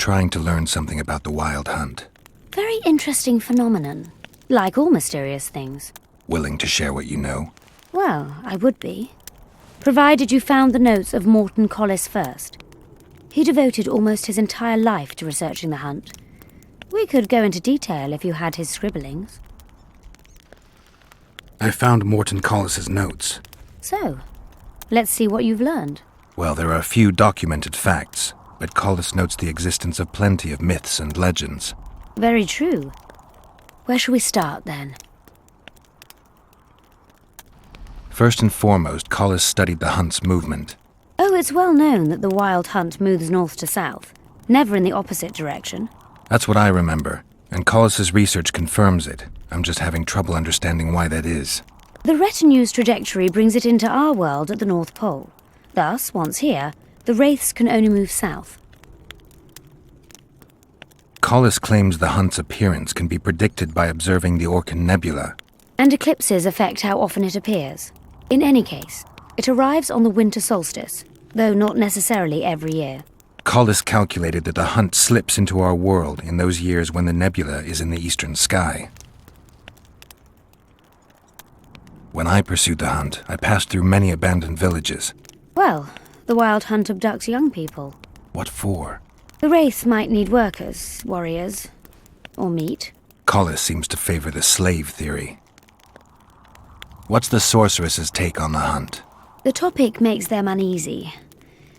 trying to learn something about the Wild Hunt. Very interesting phenomenon. Like all mysterious things. Willing to share what you know? Well, I would be. Provided you found the notes of Morton Collis first. He devoted almost his entire life to researching the hunt. We could go into detail if you had his scribblings. I found Morton Collis's notes. So, let's see what you've learned. Well, there are a few documented facts, but Collis notes the existence of plenty of myths and legends. Very true. Where shall we start, then? First and foremost, Collis studied the hunt's movement. Oh, it's well known that the Wild Hunt moves north to south, never in the opposite direction. That's what I remember, and Collis's research confirms it. I'm just having trouble understanding why that is. The retinue's trajectory brings it into our world at the North Pole. Thus, once here, the wraiths can only move south. Collis claims the hunt's appearance can be predicted by observing the Orcan Nebula. And eclipses affect how often it appears. In any case, it arrives on the winter solstice, though not necessarily every year. Collis calculated that the hunt slips into our world in those years when the nebula is in the eastern sky. When I pursued the hunt, I passed through many abandoned villages. Well, the Wild Hunt abducts young people. What for? The wraiths might need workers, warriors, or meat. Collis seems to favor the slave theory. What's the sorceress's take on the hunt? The topic makes them uneasy.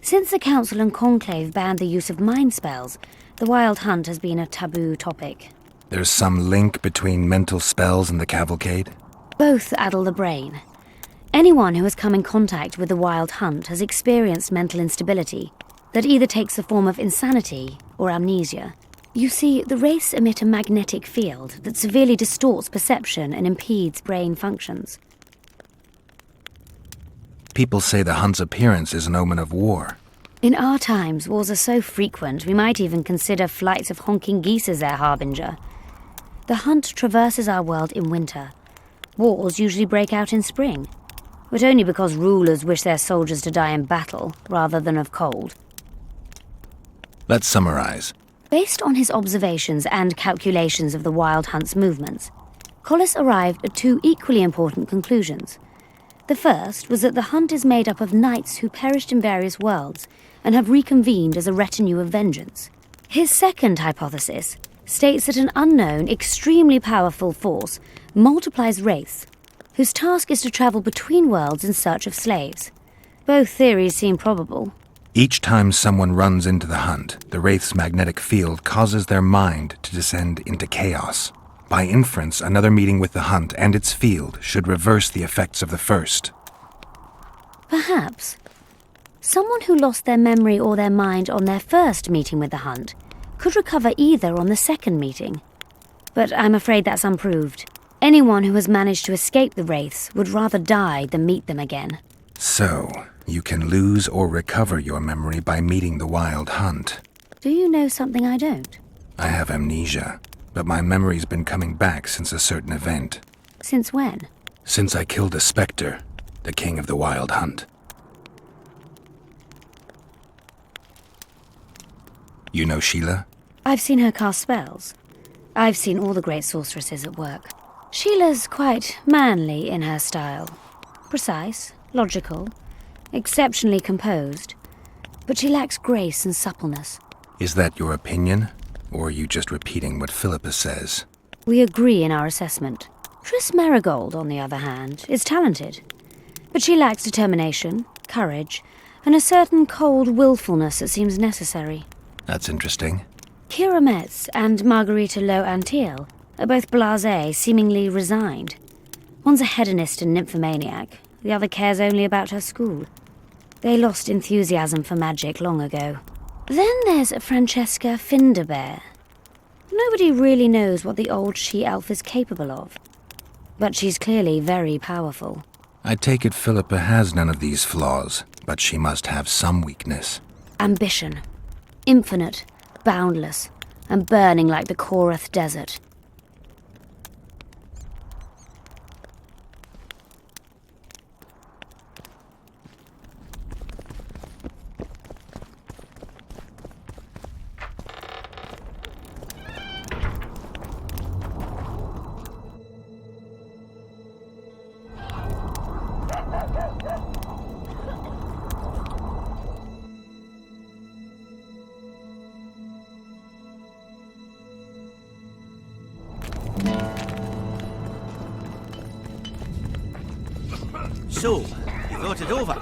Since the Council and Conclave banned the use of mind spells, the Wild Hunt has been a taboo topic. There's some link between mental spells and the cavalcade? Both addle the brain. Anyone who has come in contact with the Wild Hunt has experienced mental instability that either takes the form of insanity or amnesia. You see, the wraiths emit a magnetic field that severely distorts perception and impedes brain functions. People say the hunt's appearance is an omen of war. In our times, wars are so frequent, we might even consider flights of honking geese as their harbinger. The hunt traverses our world in winter. Wars usually break out in spring, but only because rulers wish their soldiers to die in battle rather than of cold. Let's summarize. Based on his observations and calculations of the Wild Hunt's movements, Collis arrived at two equally important conclusions. The first was that the hunt is made up of knights who perished in various worlds and have reconvened as a retinue of vengeance. His second hypothesis states that an unknown, extremely powerful force multiplies wraiths, whose task is to travel between worlds in search of slaves. Both theories seem probable. Each time someone runs into the hunt, the wraith's magnetic field causes their mind to descend into chaos. By inference, another meeting with the hunt and its field should reverse the effects of the first. Perhaps. Someone who lost their memory or their mind on their first meeting with the hunt could recover either on the second meeting. But I'm afraid that's unproved. Anyone who has managed to escape the wraiths would rather die than meet them again. So, you can lose or recover your memory by meeting the Wild Hunt. Do you know something I don't? I have amnesia, but my memory's been coming back since a certain event. Since when? Since I killed a specter, the king of the Wild Hunt. You know Sheila? I've seen her cast spells. I've seen all the great sorceresses at work. Sheila's quite manly in her style. Precise, logical, exceptionally composed. But she lacks grace and suppleness. Is that your opinion? Or are you just repeating what Philippa says? We agree in our assessment. Triss Marigold, on the other hand, is talented. But she lacks determination, courage, and a certain cold willfulness that seems necessary. That's interesting. Kira Metz and Margarita Low-Antiel are both blasé, seemingly resigned. One's a hedonist and nymphomaniac. The other cares only about her school. They lost enthusiasm for magic long ago. Then there's Francesca Finderbear. Nobody really knows what the old she-elf is capable of. But she's clearly very powerful. I take it Philippa has none of these flaws, but she must have some weakness. Ambition. Infinite, boundless, and burning like the Korath Desert. So, you thought it over?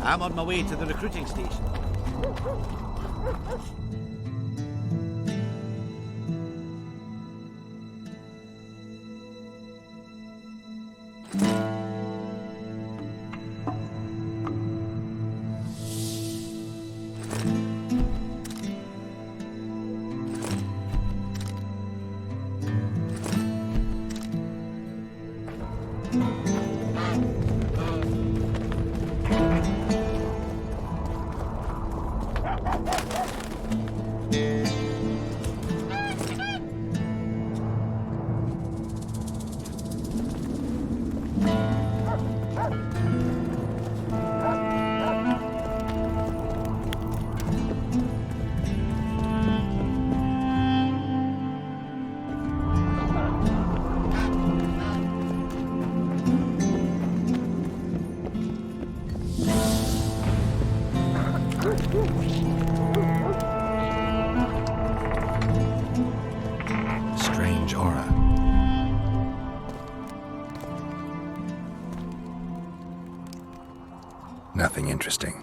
I'm on my way to the recruiting station. Strange aura. Nothing interesting.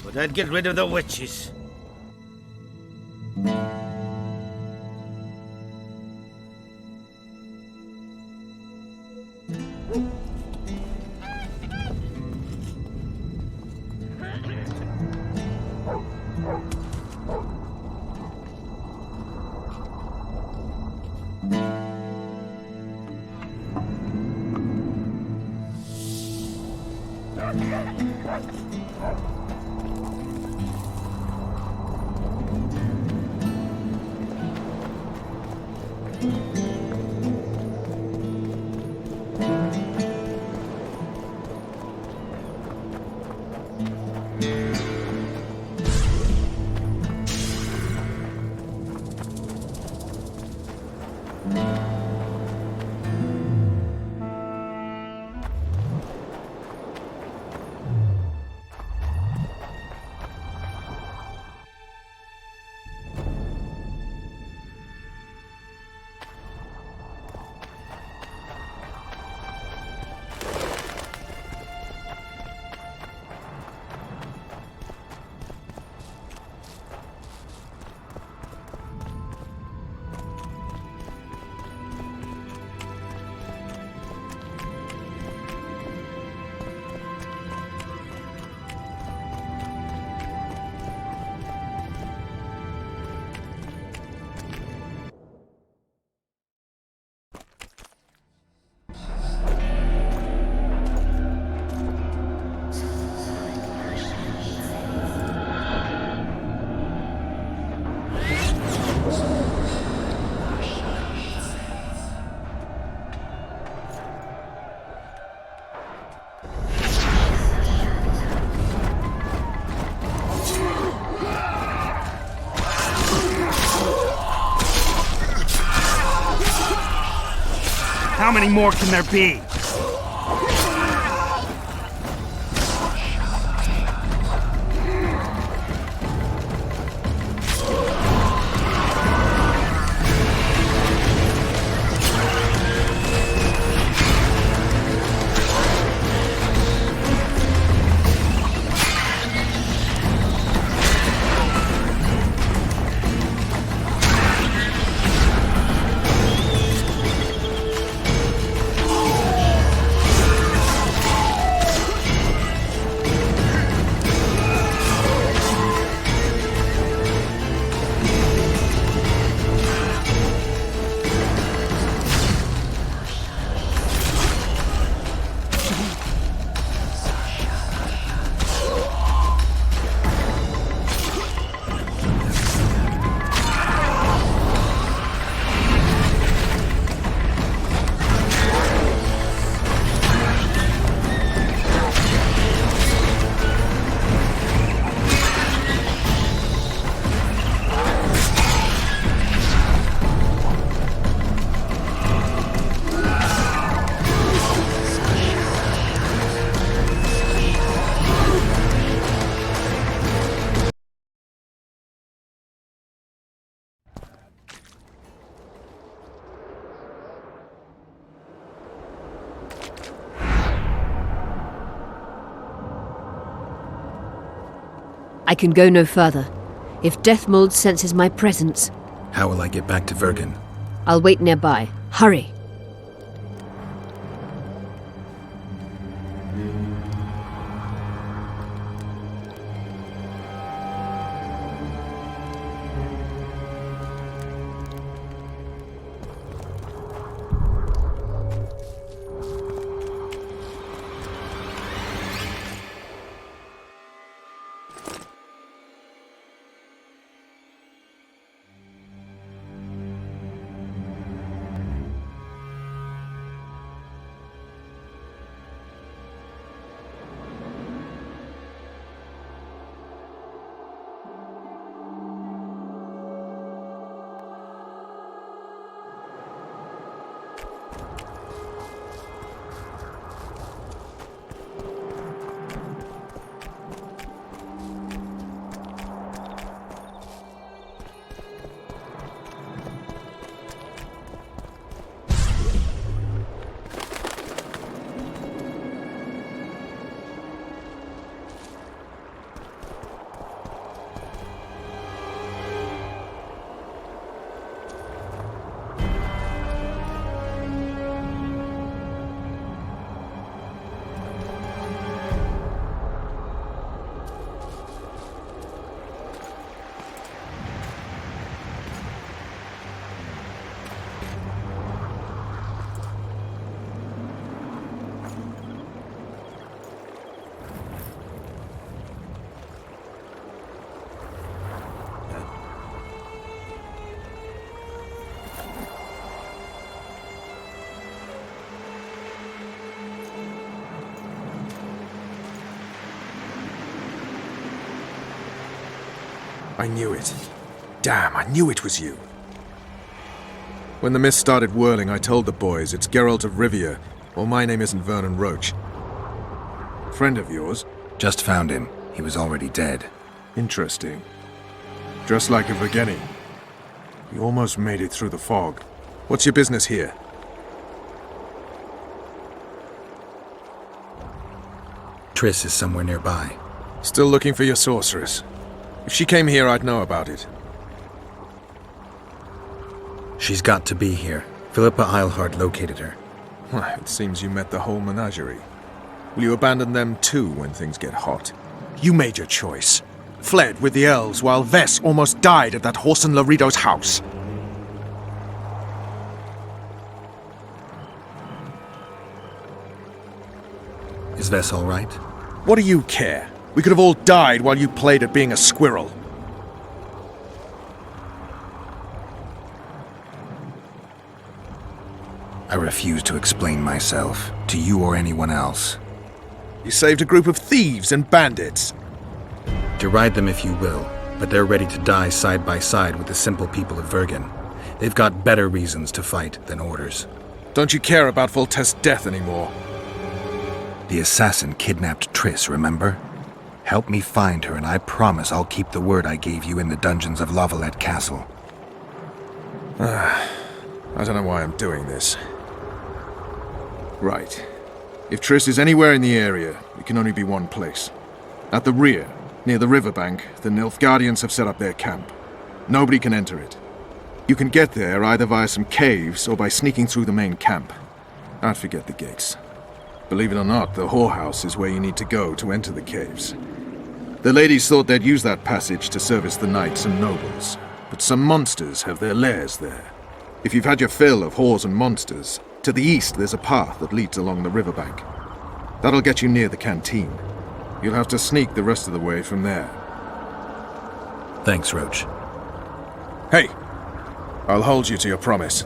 But I'd get rid of the witches. How many more can there be? I can go no further. If Deathmold senses my presence... How will I get back to Vergen? I'll wait nearby. Hurry! I knew it. Damn, I knew it was you. When the mist started whirling, I told the boys, it's Geralt of Rivia, or my name isn't Vernon Roach. Friend of yours? Just found him. He was already dead. Interesting. Dressed like a Vergeni. You almost made it through the fog. What's your business here? Triss is somewhere nearby. Still looking for your sorceress. If she came here, I'd know about it. She's got to be here. Philippa Eilhart located her. It seems you met the whole menagerie. Will you abandon them too when things get hot? You made your choice. Fled with the elves while Vess almost died at that Horson Laredo's house. Is Vess all right? What do you care? We could have all died while you played at being a squirrel. I refuse to explain myself, to you or anyone else. You saved a group of thieves and bandits. Deride them if you will, but they're ready to die side by side with the simple people of Vergen. They've got better reasons to fight than orders. Don't you care about Voltest's death anymore? The assassin kidnapped Triss, remember? Help me find her, and I promise I'll keep the word I gave you in the dungeons of Lavalette Castle. I don't know why I'm doing this. Right. If Triss is anywhere in the area, it can only be one place. At the rear, near the riverbank, the Nilfgaardians have set up their camp. Nobody can enter it. You can get there either via some caves or by sneaking through the main camp. I'd forget the gates. Believe it or not, the whorehouse is where you need to go to enter the caves. The ladies thought they'd use that passage to service the knights and nobles, but some monsters have their lairs there. If you've had your fill of whores and monsters, to the east there's a path that leads along the riverbank. That'll get you near the canteen. You'll have to sneak the rest of the way from there. Thanks, Roach. Hey! I'll hold you to your promise.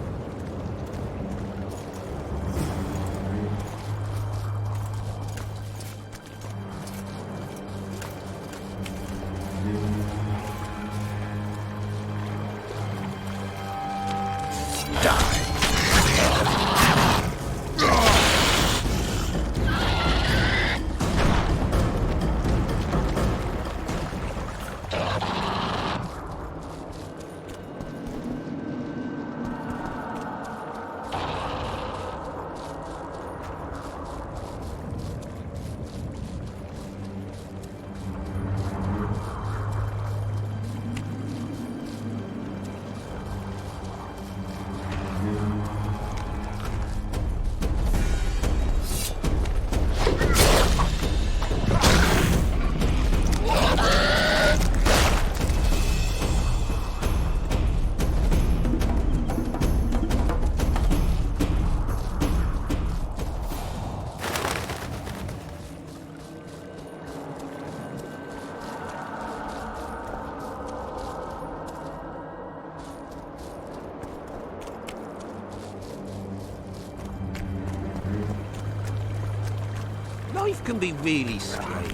Life can be really strange.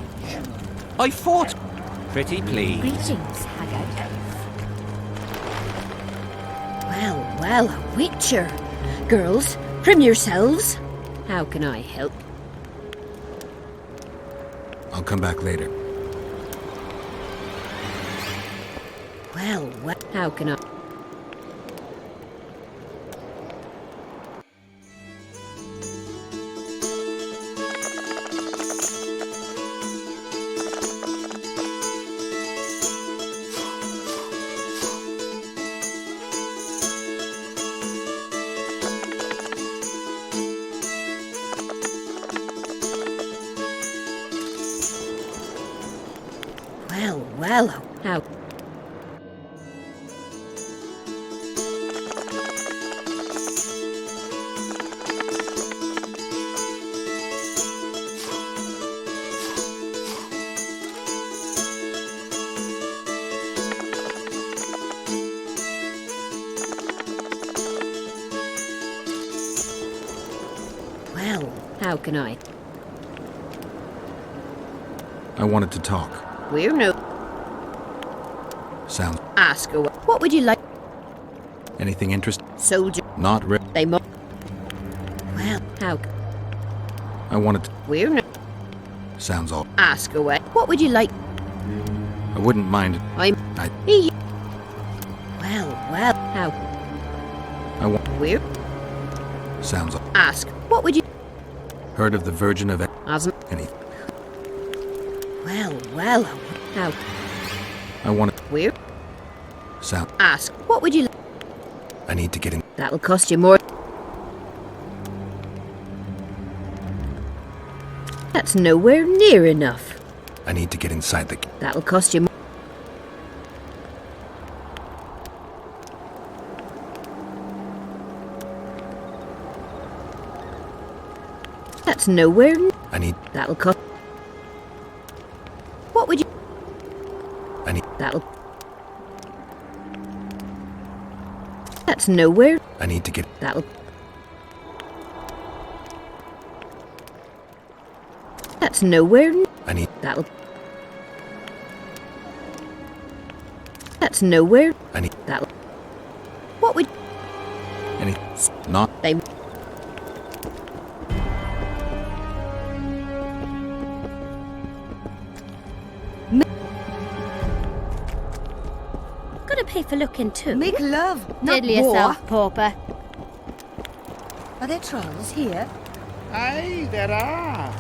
I thought... Pretty please. Greetings, Haggard. Well, well, a witcher. Girls, prim yourselves. How can I help? I'll come back later. Well, how can I... Well, how... Well, how can I... I wanted to talk. We're no... Sounds... Ask away. What would you like? Anything interesting? Soldier. Not re... They mo... Well, how... I wanted to... We're no... Sounds all... Ask away. What would you like? I wouldn't mind... I'm... I... Well, how... I want... We're... Sounds all... Ask. What would you... Heard of the Virgin of... Asm... Any... Well, how... I want to... We're... Sound... Ask. What would you like? I need to get in... That'll cost you more. That's nowhere near enough. I need to get inside the... That'll cost you more. That's nowhere near... I need... That'll cost... What would you... I need... That'll... That's nowhere... I need to get... That'll... That's nowhere... I need... That'll... That's nowhere... I need... That'll... What would... Any... Not... They... Gotta pay for looking too. Make love, not Diddle war. yourself, pauper. Are there trolls here? Aye, there are.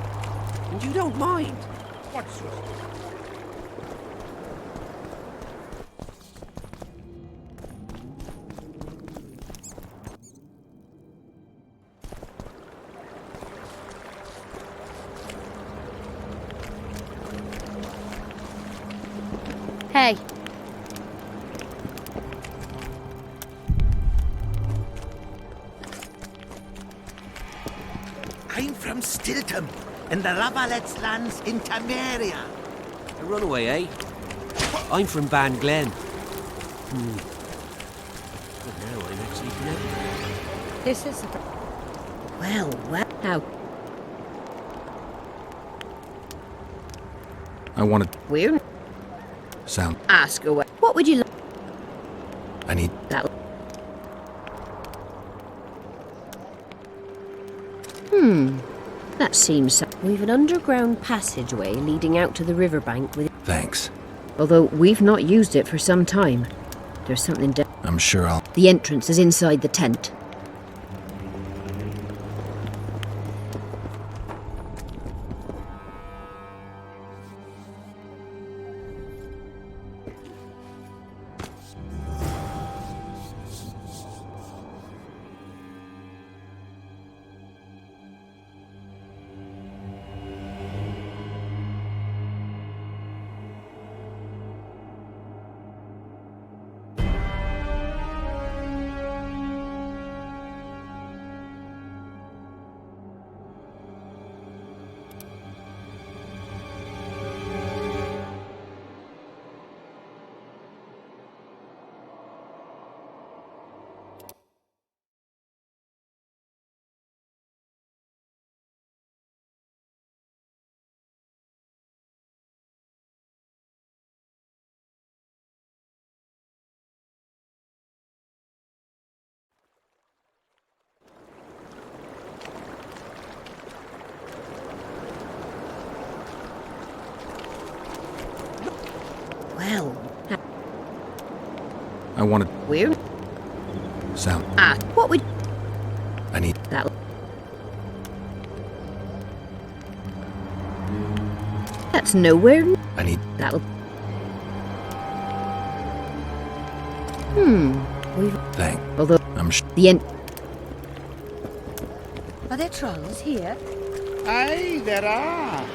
And you don't mind. What's wrong? Hey, I'm from Stilton, in the Ravalets lands in Temeria. A runaway, eh? I'm from Van Glen. But now I'm actually connected. This is... Well, how... I want to... We're... Sound... Ask away. What would you like? I need... That'll... That seems... We've an underground passageway leading out to the riverbank with... Thanks. Although we've not used it for some time. There's something... I'm sure I'll... The entrance is inside the tent. I wanted Where? sound. What would... I need. That... That's nowhere... I need. That'll... We've... Thank. Although... I'm The end... Are there trolls here? Aye, there are.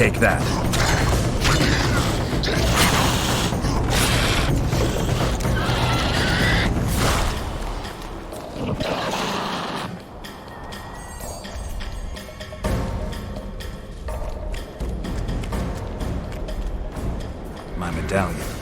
take that. My medallion.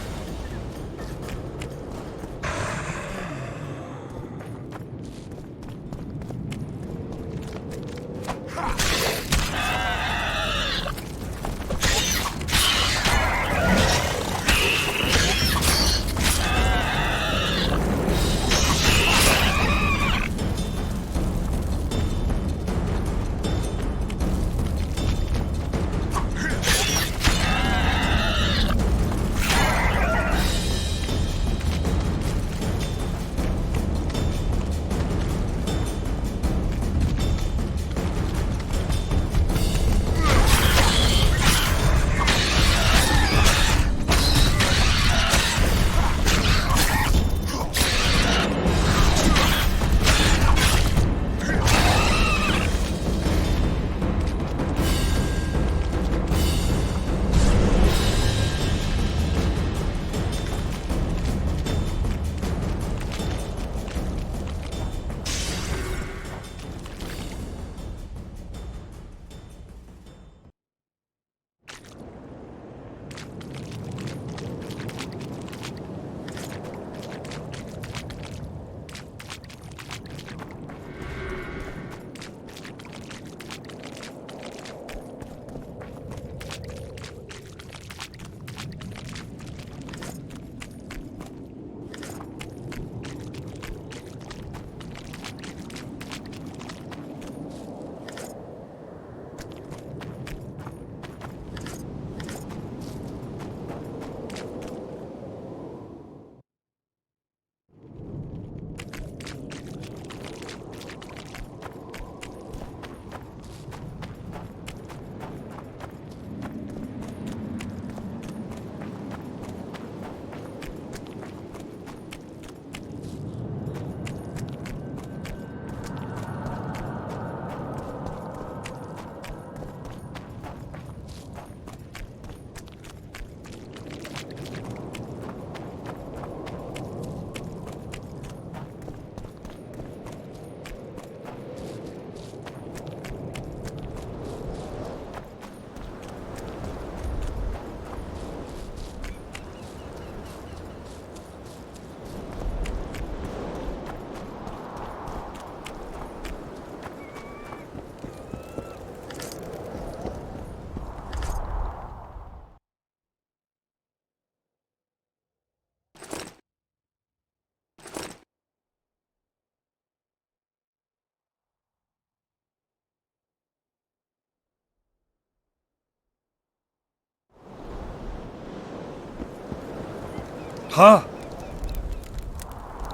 Huh?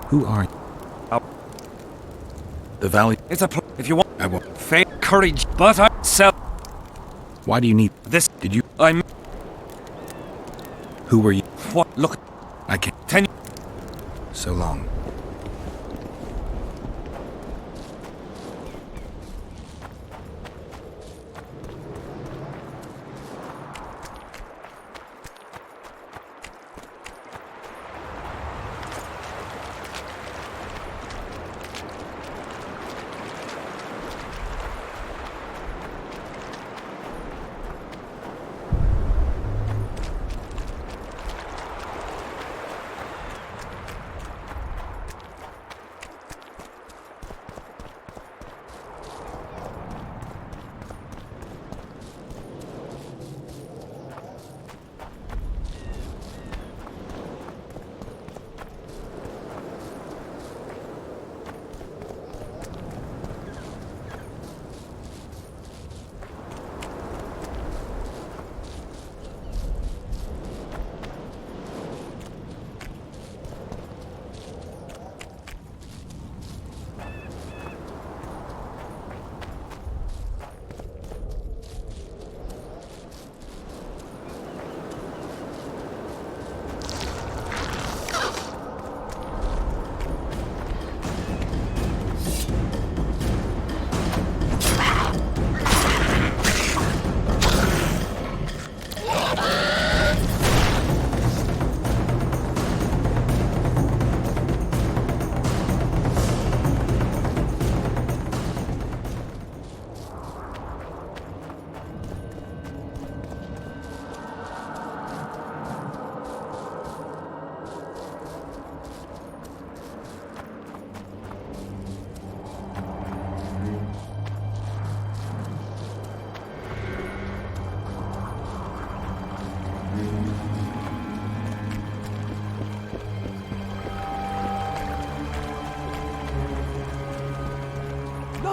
Who are you? The valley. It's a if you want. I will. Faith, courage, but I sell Why do you need this. Did you? I'm. Who were you? What? Look. I can't. So long.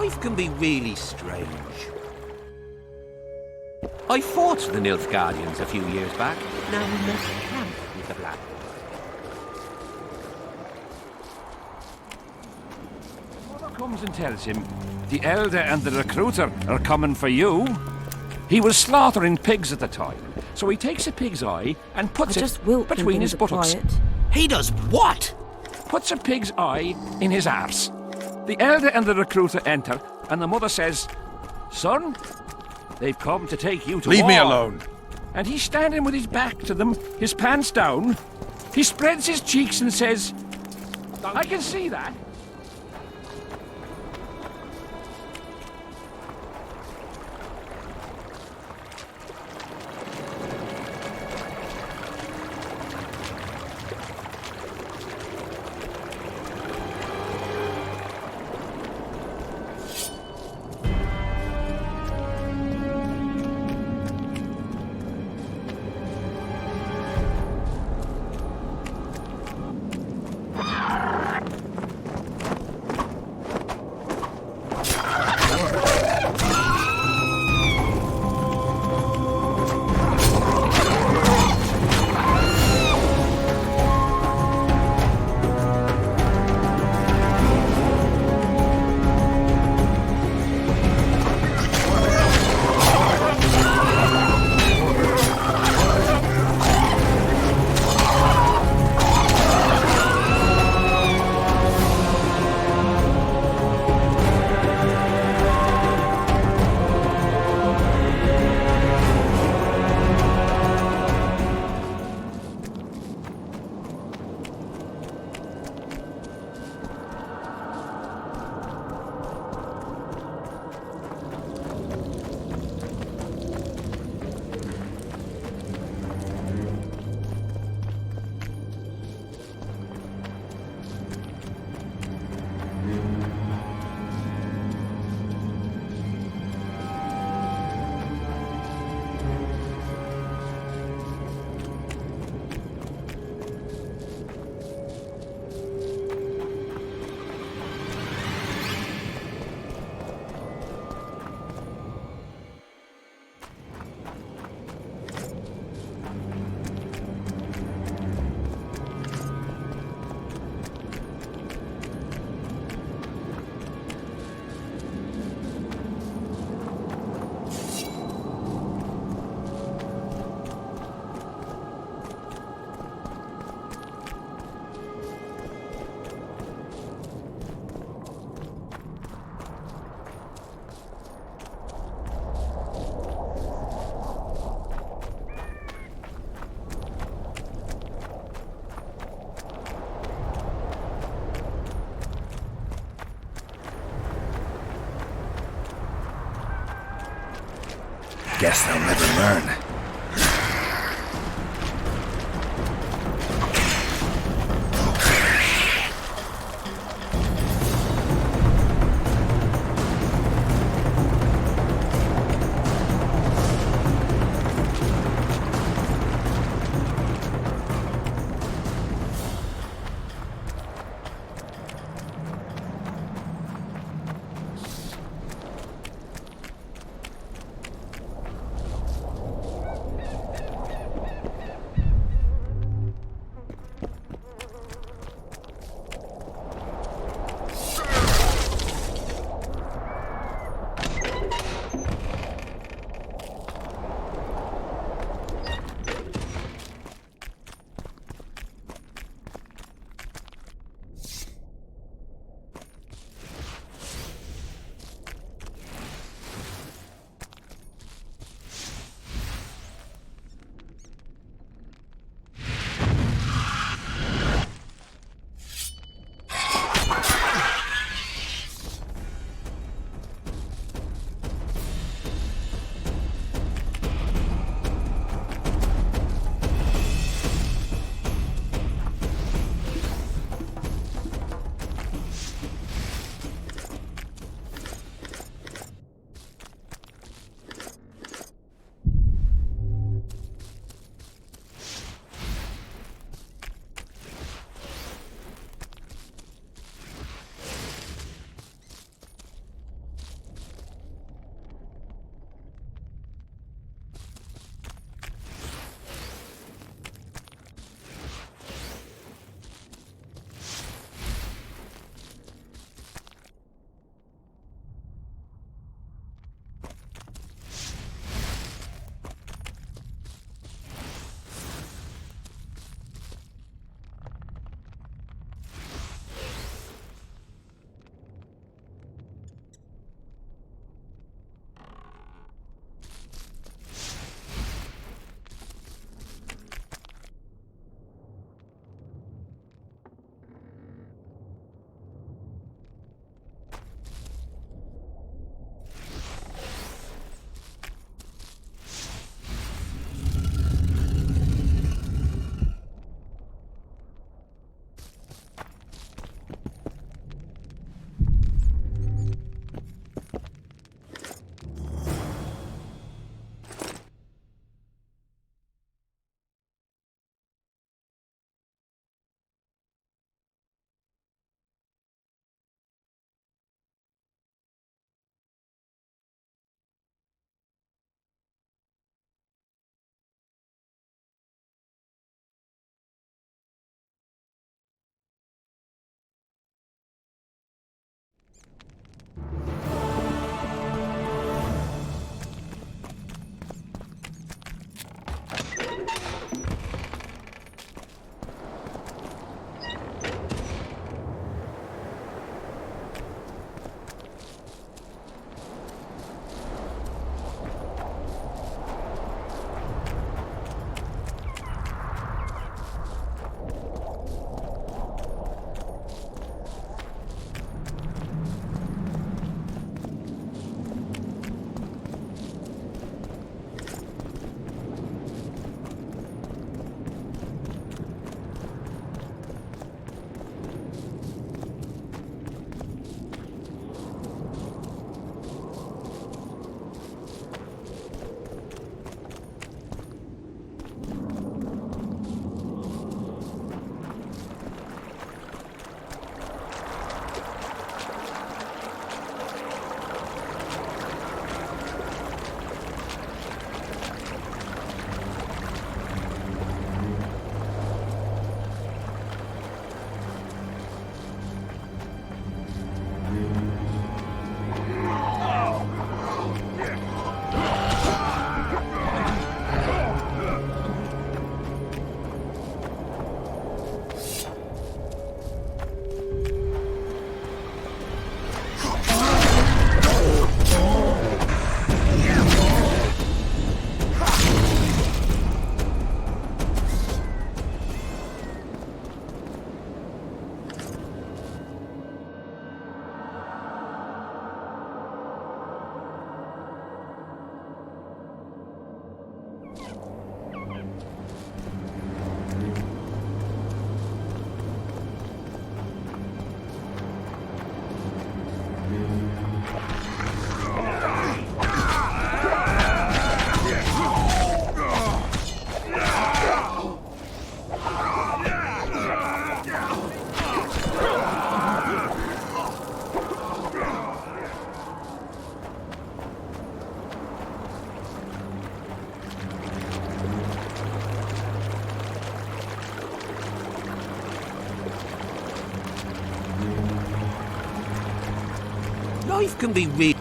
Life can be really strange. I fought the Nilfgaardians a few years back. Now we must camp with the Black. Mother comes and tells him the elder and the recruiter are coming for you. He was slaughtering pigs at the time, so he takes a pig's eye and puts it between his buttocks. He does what? Puts a pig's eye in his arse. The elder and the recruiter enter, and the mother says, "Son, they've come to take you to war." Leave me alone. And he's standing with his back to them, his pants down. He spreads his cheeks and says, "I can see that." Guess they'll never learn. Life can be real.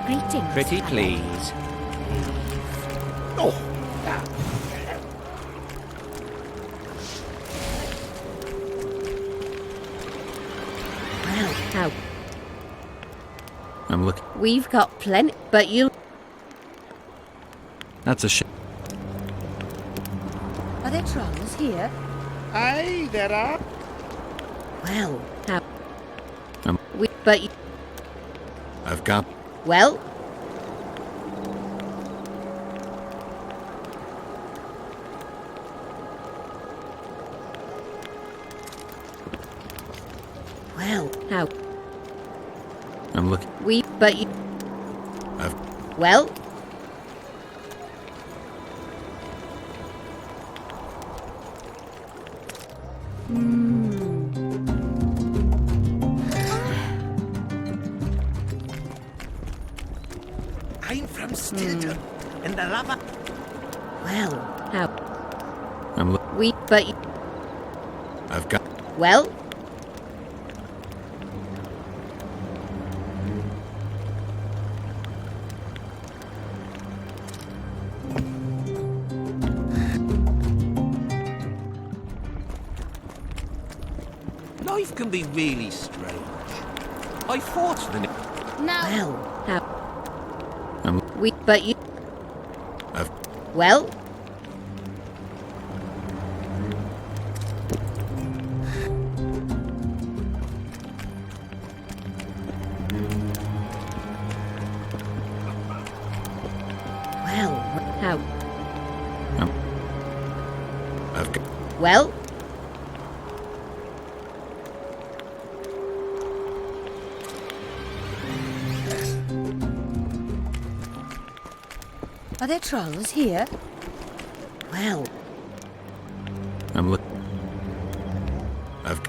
Greetings. Pretty please. Oh. Well, how? I'm looking. We've got plenty, but you... That's a shame. Are there trolls here? Aye, there are. Well, how? Um. But you... I've got. Well... Well, how? I'm looking. But you... I've. Well... I'm from Stilton, and the lava... Well, how? I'm. But you... I've got. Well... Life can be really strange. I fought the... Well, how? I'm. But you... I've. Well... Well, how? I've got. Well... Are there trolls here? Well... I'm looking. I've.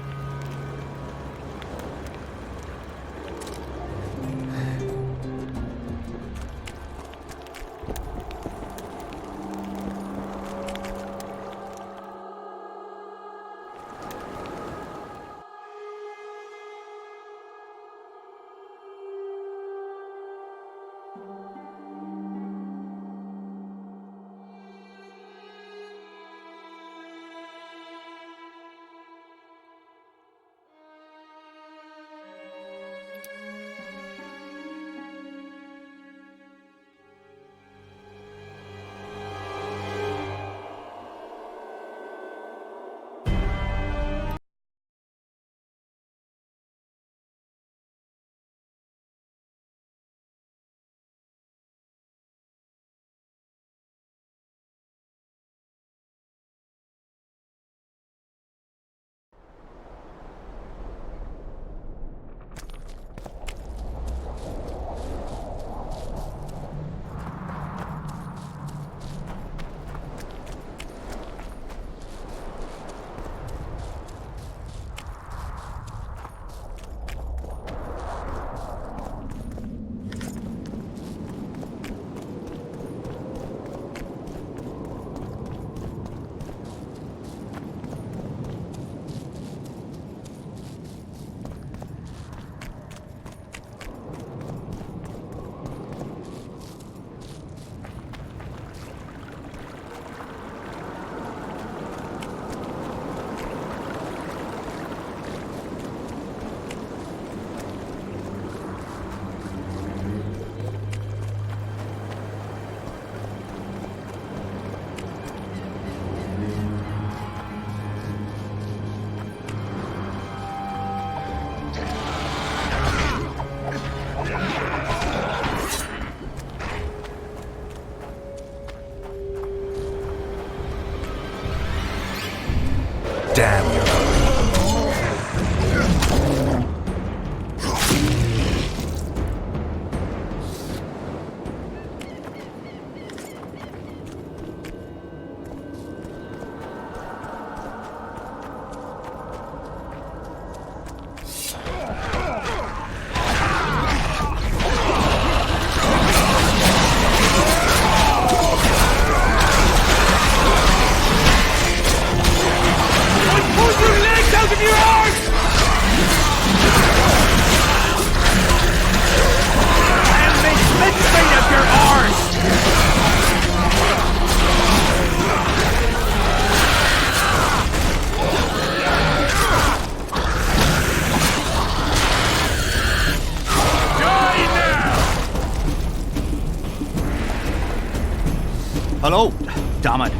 Hello. Damn it.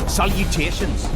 Salutations.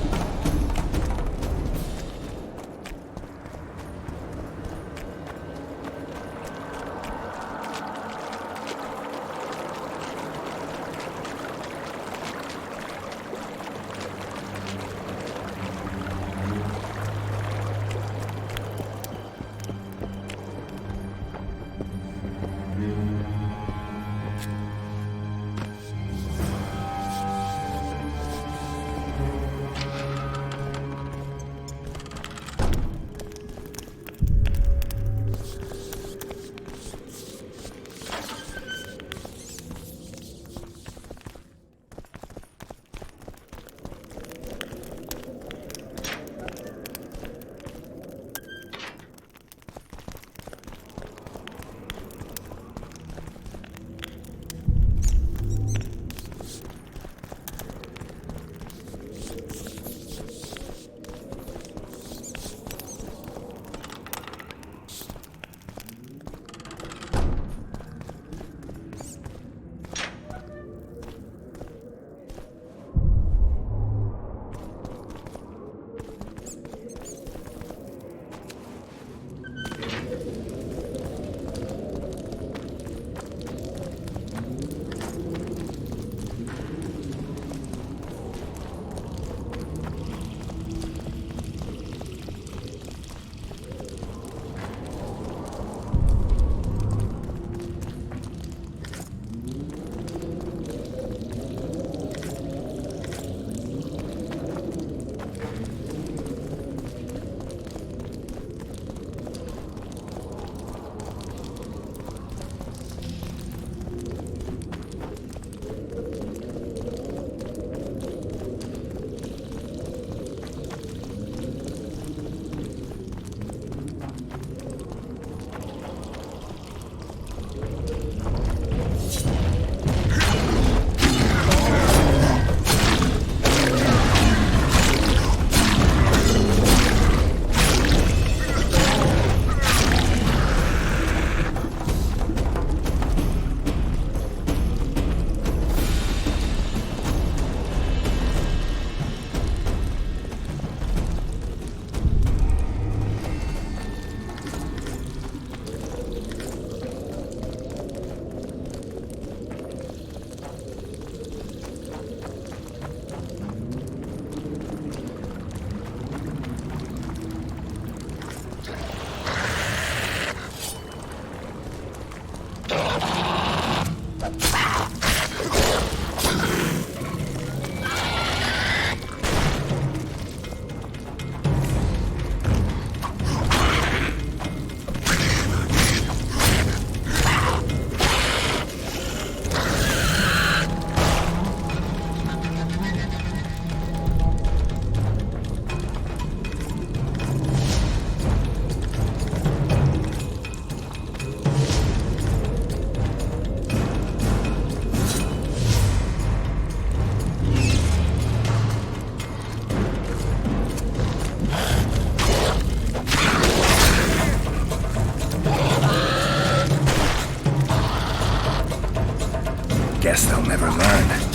Guess they'll never learn.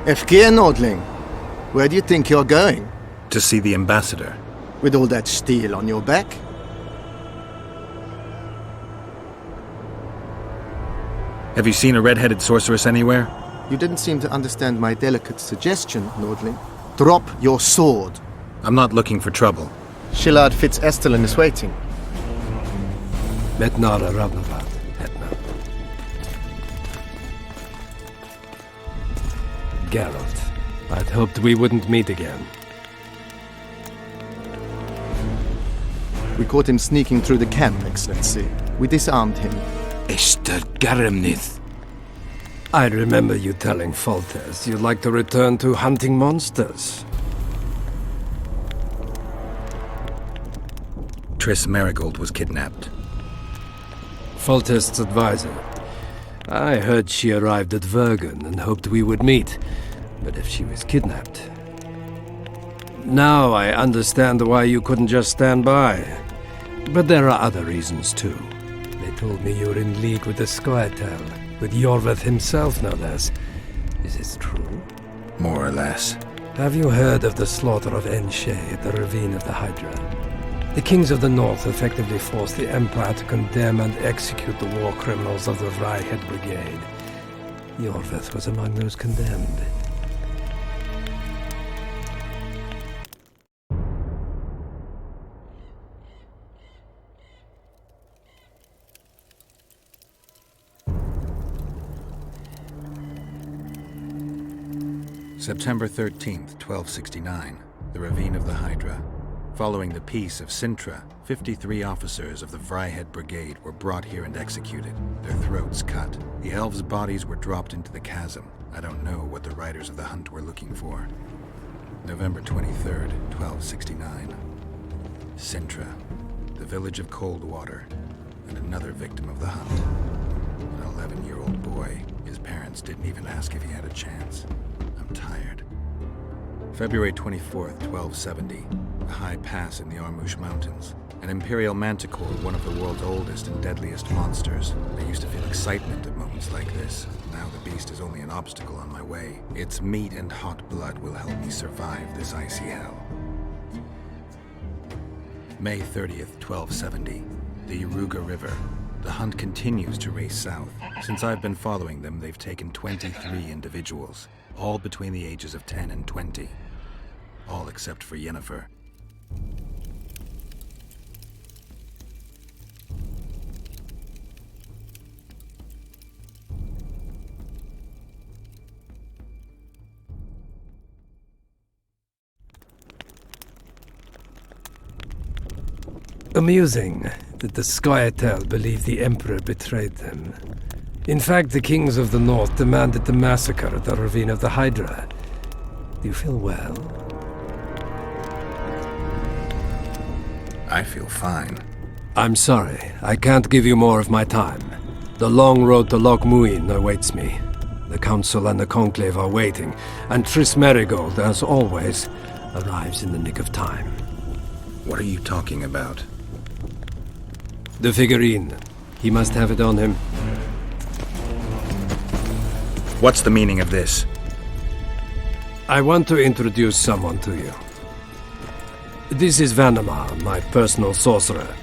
Efkir Nordling, where do you think you're going? To see the ambassador. With all that steel on your back? Have you seen a red-headed sorceress anywhere? You didn't seem to understand my delicate suggestion, Nordling. Drop your sword. I'm not looking for trouble. Shillard Fitz-Estelin is waiting. Metnara Ravnavad, Hetman. Geralt, I'd hoped we wouldn't meet again. We caught him sneaking through the camp, Excellency. We disarmed him. Esther Garamnith. I remember you telling Foltest you'd like to return to hunting monsters. Triss Marigold was kidnapped. Foltest's advisor. I heard she arrived at Vergen and hoped we would meet, but if she was kidnapped... Now I understand why you couldn't just stand by. But there are other reasons too. They told me you were in league with the Skarlet, with Iorveth himself, no less. Is this true? More or less. Have you heard of the slaughter of Enshe at the ravine of the Hydra? The kings of the north effectively forced the Empire to condemn and execute the war criminals of the Vryhed Brigade. Iorveth was among those condemned. September 13th, 1269, the ravine of the Hydra. Following the peace of Sintra, 53 officers of the Vryhed Brigade were brought here and executed, their throats cut. The elves' bodies were dropped into the chasm. I don't know what the riders of the hunt were looking for. November 23rd, 1269. Sintra, the village of Coldwater, and another victim of the hunt. An 11-year-old boy. His parents didn't even ask if he had a chance. I'm tired. February 24th, 1270. A high pass in the Armush Mountains. An imperial manticore, one of the world's oldest and deadliest monsters. I used to feel excitement at moments like this. Now the beast is only an obstacle on my way. Its meat and hot blood will help me survive this icy hell. May 30th, 1270. The Yaruga River. The hunt continues to race south. Since I've been following them, they've taken 23 individuals, all between the ages of 10 and 20. All except for Yennefer. Amusing that the Skarlet believe the Emperor betrayed them. In fact, the kings of the north demanded the massacre at the ravine of the Hydra. Do you feel well? I feel fine. I'm sorry, I can't give you more of my time. The long road to Loch Muin awaits me. The Council and the Conclave are waiting, and Triss Marigold, as always, arrives in the nick of time. What are you talking about? The figurine. He must have it on him. What's the meaning of this? I want to introduce someone to you. This is Vanamar, my personal sorcerer.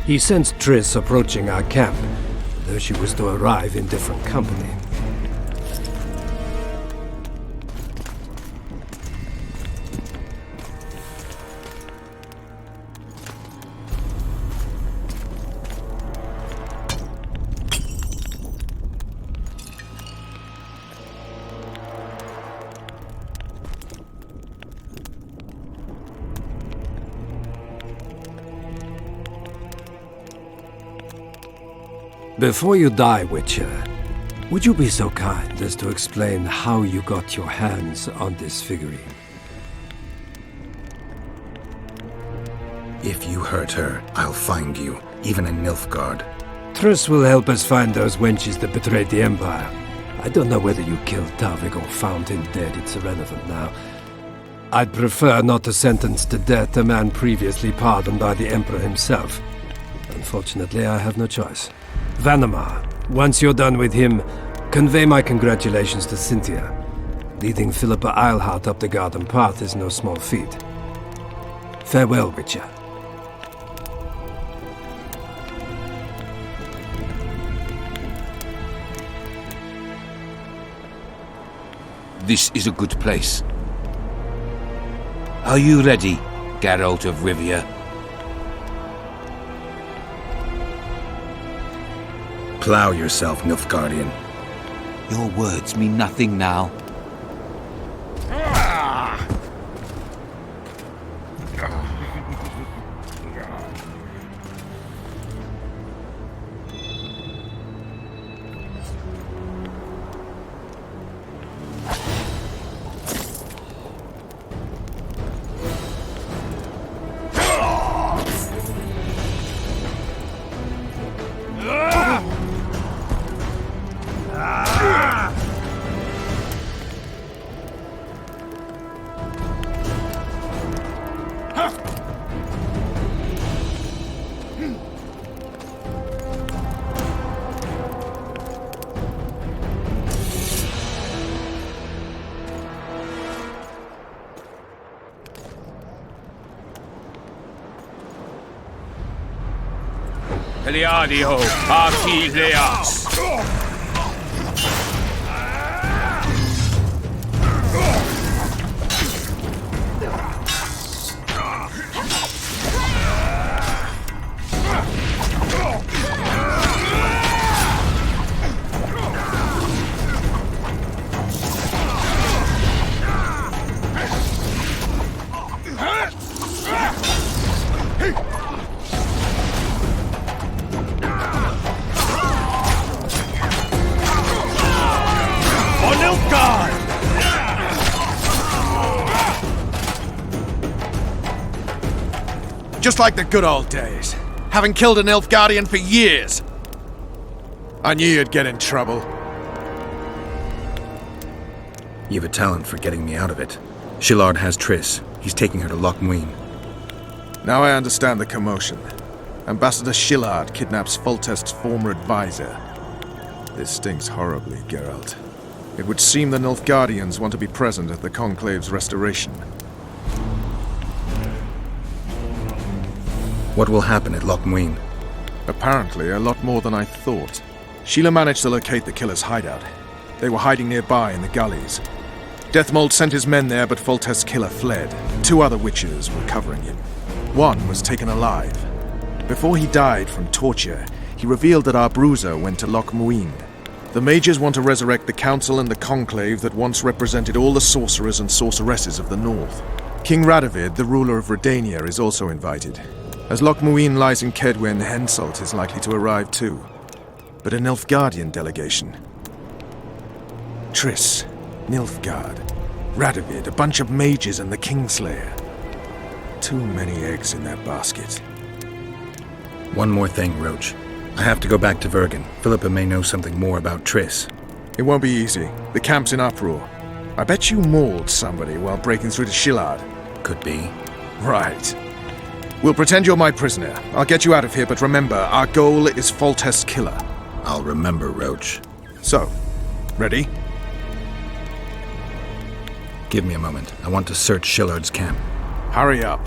He sensed Triss approaching our camp, though she was to arrive in different company. Before you die, Witcher, would you be so kind as to explain how you got your hands on this figurine? If you hurt her, I'll find you, even in Nilfgaard. Triss will help us find those wenches that betrayed the Empire. I don't know whether you killed Tavik or found him dead, it's irrelevant now. I'd prefer not to sentence to death a man previously pardoned by the Emperor himself. Unfortunately, I have no choice. Vanamar, once you're done with him, convey my congratulations to Cynthia. Leading Philippa Eilhart up the garden path is no small feat. Farewell, Witcher. This is a good place. Are you ready, Geralt of Rivia? Plow yourself, Nilfgaardian. Your words mean nothing now. Eliadio, Archileas! Just like the good old days. Having killed an Nilfgaardian for years. I knew you'd get in trouble. You've a talent for getting me out of it. Shillard has Triss. He's taking her to Loch Muin. Now I understand the commotion. Ambassador Shillard kidnaps Foltest's former advisor. This stinks horribly, Geralt. It would seem the Nilfgaardians want to be present at the Conclave's restoration. What will happen at Loch Muin? Apparently, a lot more than I thought. Sheila managed to locate the killer's hideout. They were hiding nearby in the gullies. Deathmold sent his men there, but Foltest's killer fled. 2 other witches were covering him. One was taken alive. Before he died from torture, he revealed that our bruiser went to Loch Muin. The mages want to resurrect the council and the conclave that once represented all the sorcerers and sorceresses of the north. King Radovid, the ruler of Redania, is also invited. As Loch Muin lies in Kedwen, Henselt is likely to arrive too. But a Nilfgaardian delegation. Triss, Nilfgaard, Radovid, a bunch of mages and the Kingslayer. Too many eggs in that basket. One more thing, Roach. I have to go back to Vergen. Philippa may know something more about Triss. It won't be easy. The camp's in uproar. I bet you mauled somebody while breaking through to Shillard. Could be. Right. We'll pretend you're my prisoner. I'll get you out of here, but remember, our goal is Foltest's killer. I'll remember, Roach. So, ready? Give me a moment. I want to search Shillard's camp. Hurry up.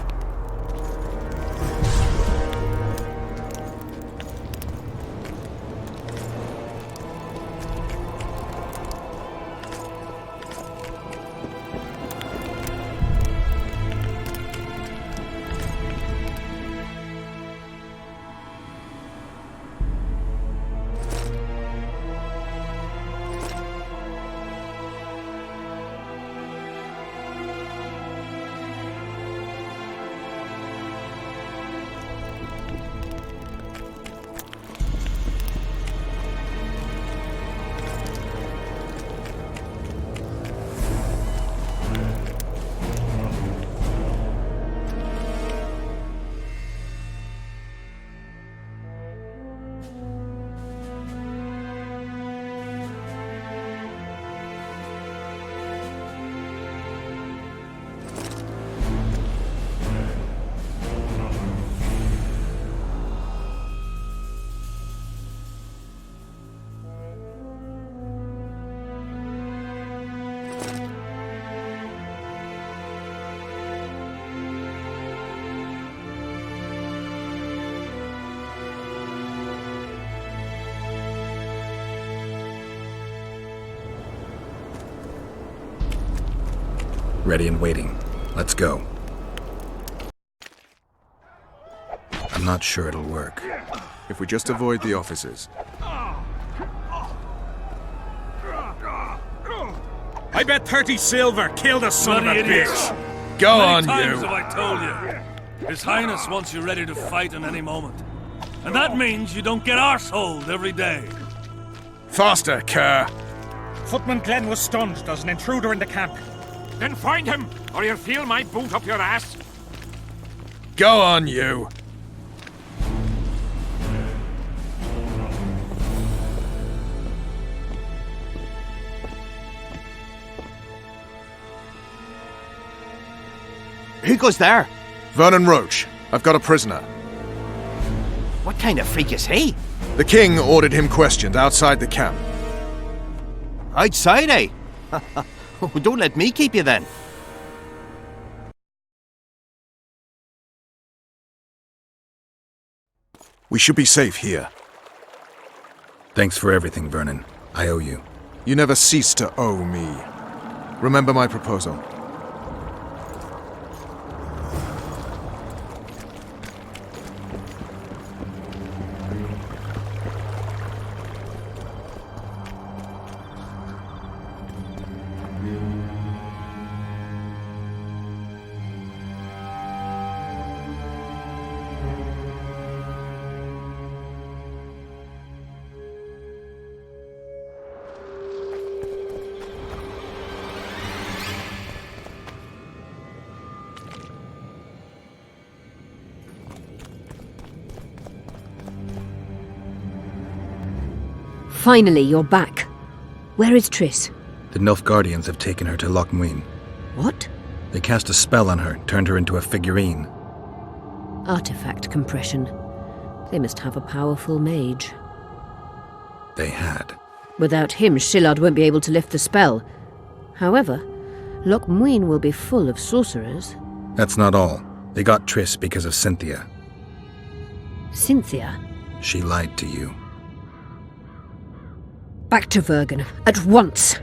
Ready and waiting. Let's go. I'm not sure it'll work. If we just avoid the officers. I bet 30 silver killed a son of a bitch. Go on, you. Many times have I told you. His Highness wants you ready to fight in any moment. And that means you don't get arseholed every day. Faster, Kerr. Footman Glenn was stunned. There's an intruder in the camp. Then find him, or you'll feel my boot up your ass. Go on, you. Who goes there? Vernon Roach. I've got a prisoner. What kind of freak is he? The king ordered him questioned outside the camp. Outside, eh? Don't let me keep you then. We should be safe here. Thanks for everything, Vernon. I owe you. You never cease to owe me. Remember my proposal. Finally, you're back. Where is Triss? The Nilfgaardians have taken her to Loch Muin. What? They cast a spell on her, turned her into a figurine. Artifact compression. They must have a powerful mage. They had. Without him, Shillard won't be able to lift the spell. However, Loch Muin will be full of sorcerers. That's not all. They got Triss because of Cynthia. Cynthia? She lied to you. Back to Vergen, at once!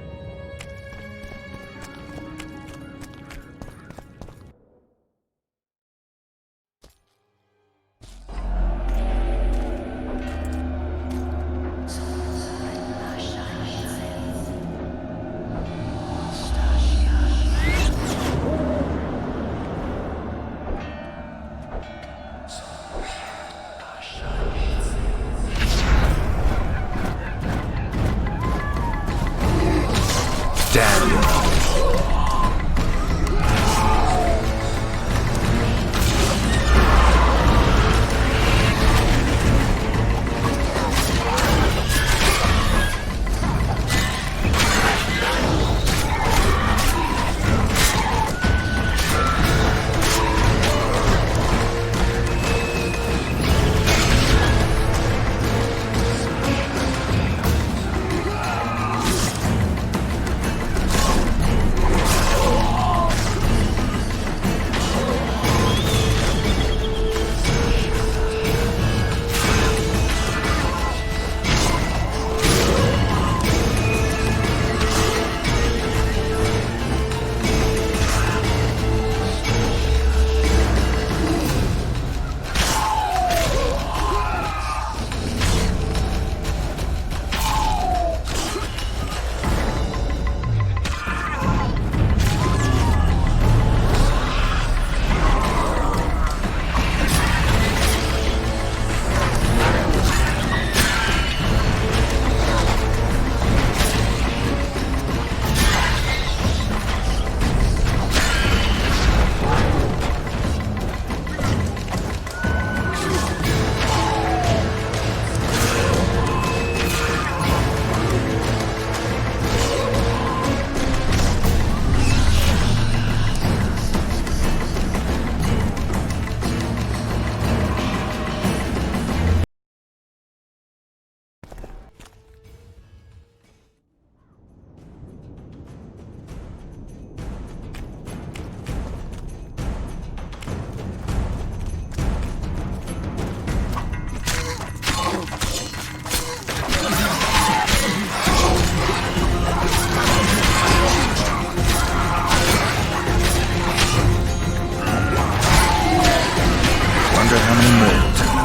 becoming mortal to me.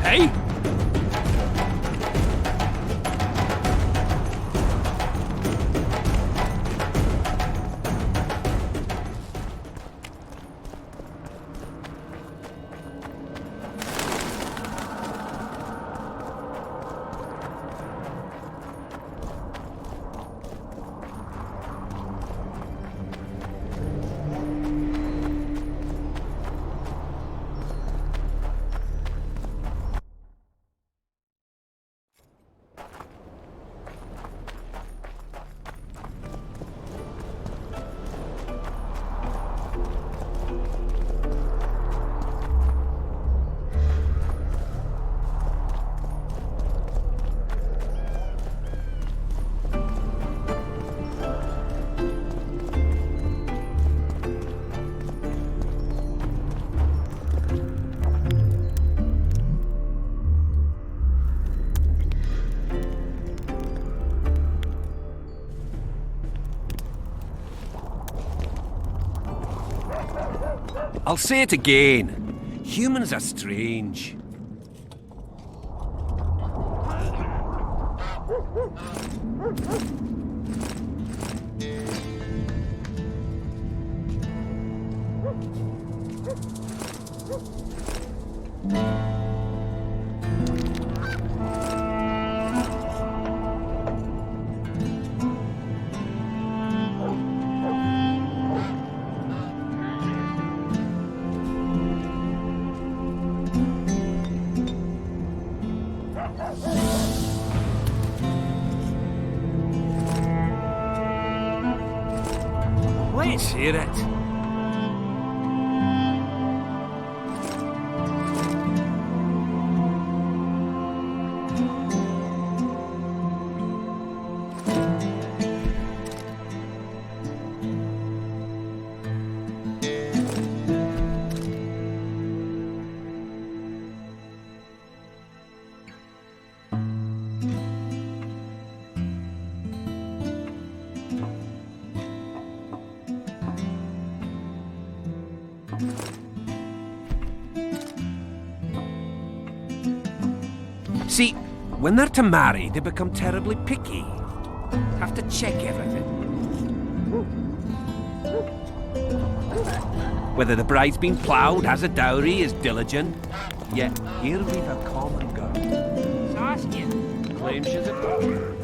Hey? I'll say it again. Humans are strange. Let's hear it. See, when they're to marry, they become terribly picky. Have to check everything. Whether the bride's been ploughed, has a dowry, is diligent. Yet here we've a common girl. Saskia claims she's a daughter.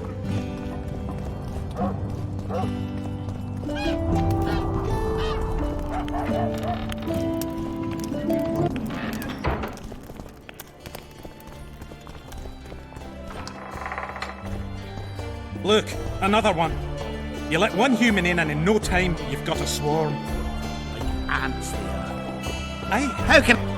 Look, another one. You let one human in and in no time you've got a swarm. Like ants they are. Aye, How can...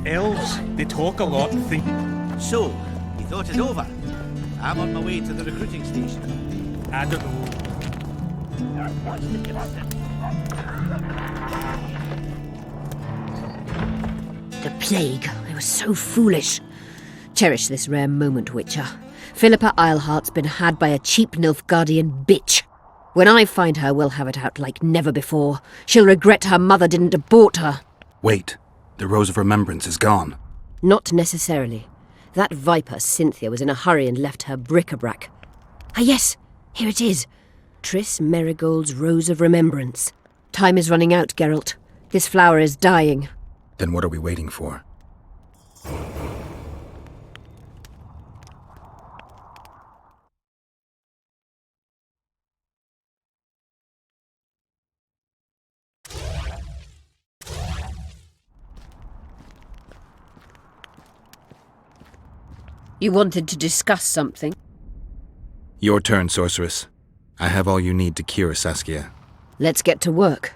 Elves, they talk a lot and think... So, you thought it over? I'm on my way to the recruiting station. I don't know. The plague. I was so foolish. Cherish this rare moment, Witcher. Philippa Eilhart's been had by a cheap Nilfgaardian bitch. When I find her, we'll have it out like never before. She'll regret her mother didn't abort her. Wait. The Rose of Remembrance is gone. Not necessarily. That viper, Cynthia, was in a hurry and left her bric-a-brac. Ah yes, here it is. Triss Merigold's Rose of Remembrance. Time is running out, Geralt. This flower is dying. Then what are we waiting for? You wanted to discuss something? Your turn, sorceress. I have all you need to cure Saskia. Let's get to work.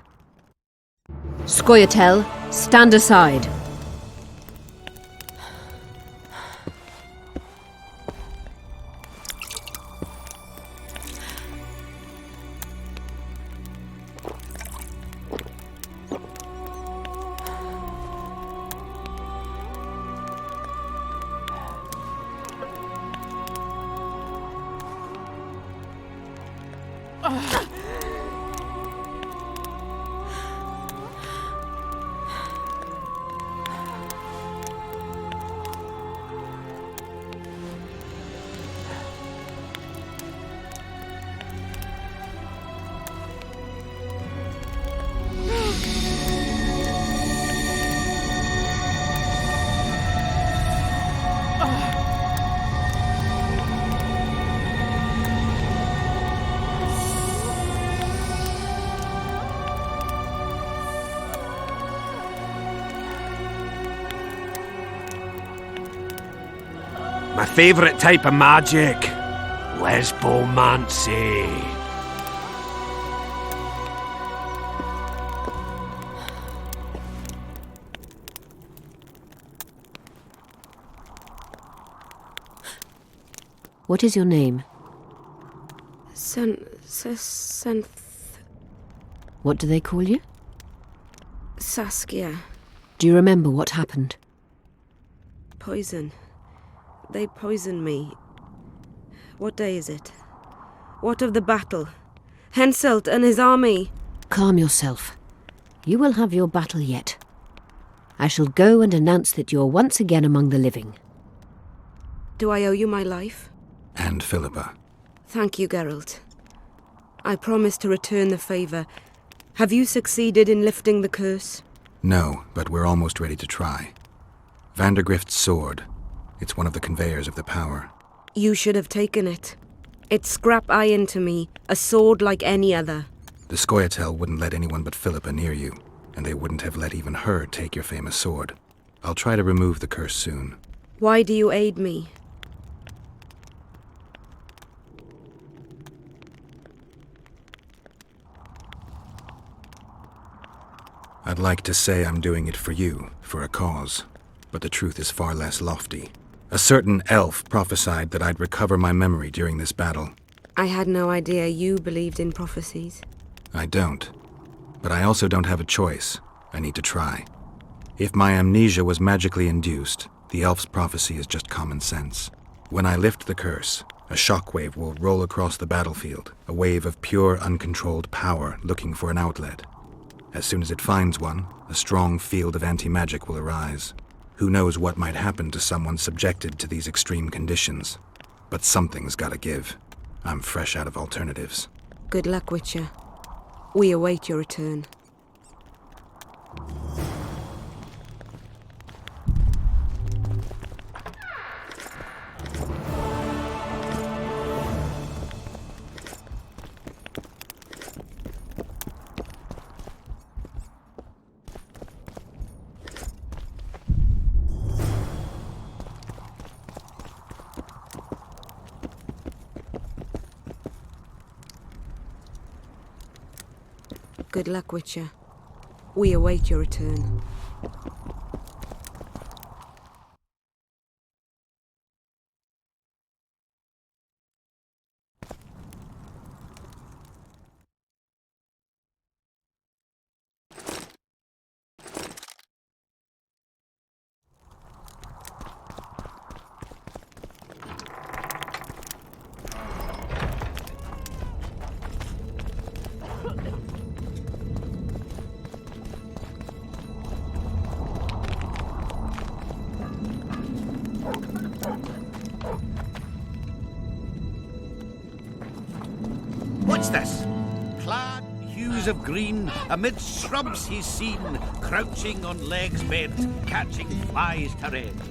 Scoia'tael, stand aside. My favourite type of magic. Lesbomancy. What is your name? What do they call you? Saskia. Do you remember what happened? Poison. They poisoned me. What day is it? What of the battle? Henselt and his army. Calm yourself. You will have your battle yet. I shall go and announce that you're once again among the living. Do I owe you my life? And Philippa. Thank you, Geralt. I promise to return the favour. Have you succeeded in lifting the curse? No, but we're almost ready to try. Vandergrift's sword. It's one of the conveyors of the power. You should have taken it. It's scrap iron to me, a sword like any other. The Scoia'tael wouldn't let anyone but Philippa near you, and they wouldn't have let even her take your famous sword. I'll try to remove the curse soon. Why do you aid me? I'd like to say I'm doing it for you, for a cause, but the truth is far less lofty. A certain elf prophesied that I'd recover my memory during this battle. I had no idea you believed in prophecies. I don't. But I also don't have a choice. I need to try. If my amnesia was magically induced, the elf's prophecy is just common sense. When I lift the curse, a shockwave will roll across the battlefield, a wave of pure, uncontrolled power looking for an outlet. As soon as it finds one, a strong field of anti-magic will arise. Who knows what might happen to someone subjected to these extreme conditions? But something's gotta give. I'm fresh out of alternatives. Good luck, Witcher. We await your return. Good luck, Witcher. We await your return. What's this? Clad hues of green, amidst shrubs he's seen, crouching on legs bent, catching flies to rend.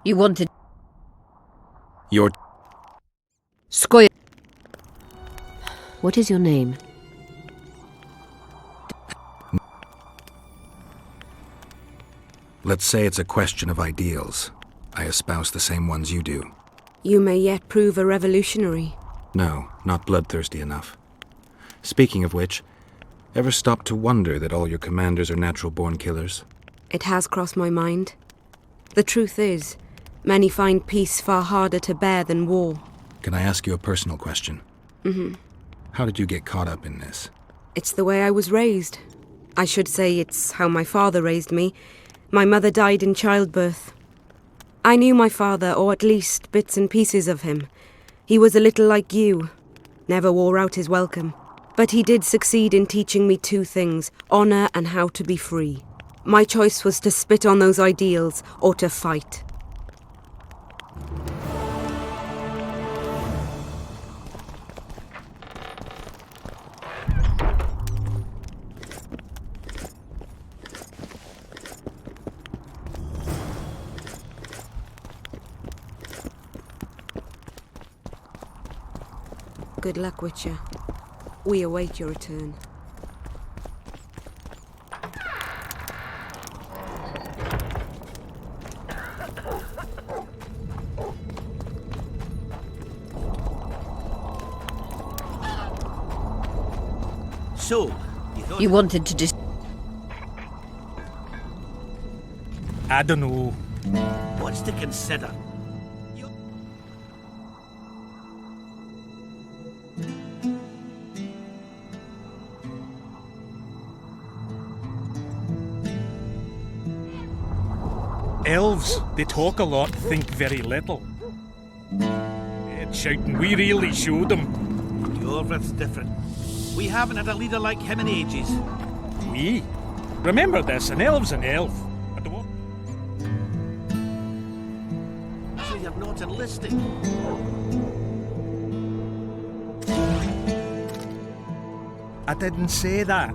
You wanted... Your... Skoy... What is your name? Let's say it's a question of ideals. I espouse the same ones you do. You may yet prove a revolutionary. No, not bloodthirsty enough. Speaking of which, ever stop to wonder that all your commanders are natural-born killers? It has crossed my mind. The truth is, many find peace far harder to bear than war. Can I ask you a personal question? Mm-hmm. How did you get caught up in this? It's the way I was raised. I should say it's how my father raised me. My mother died in childbirth. I knew my father, or at least bits and pieces of him. He was a little like you. Never wore out his welcome. But he did succeed in teaching me two things, honor and how to be free. My choice was to spit on those ideals, or to fight. Good luck, Witcher. We await your return. So, you wanted to just... I don't know. What's to consider? Elves, they talk a lot, think very little. It's shouting, we really showed them. Iorveth's different. We haven't had a leader like him in ages. We? Remember this, an elf's an elf. So you're not enlisted? I didn't say that.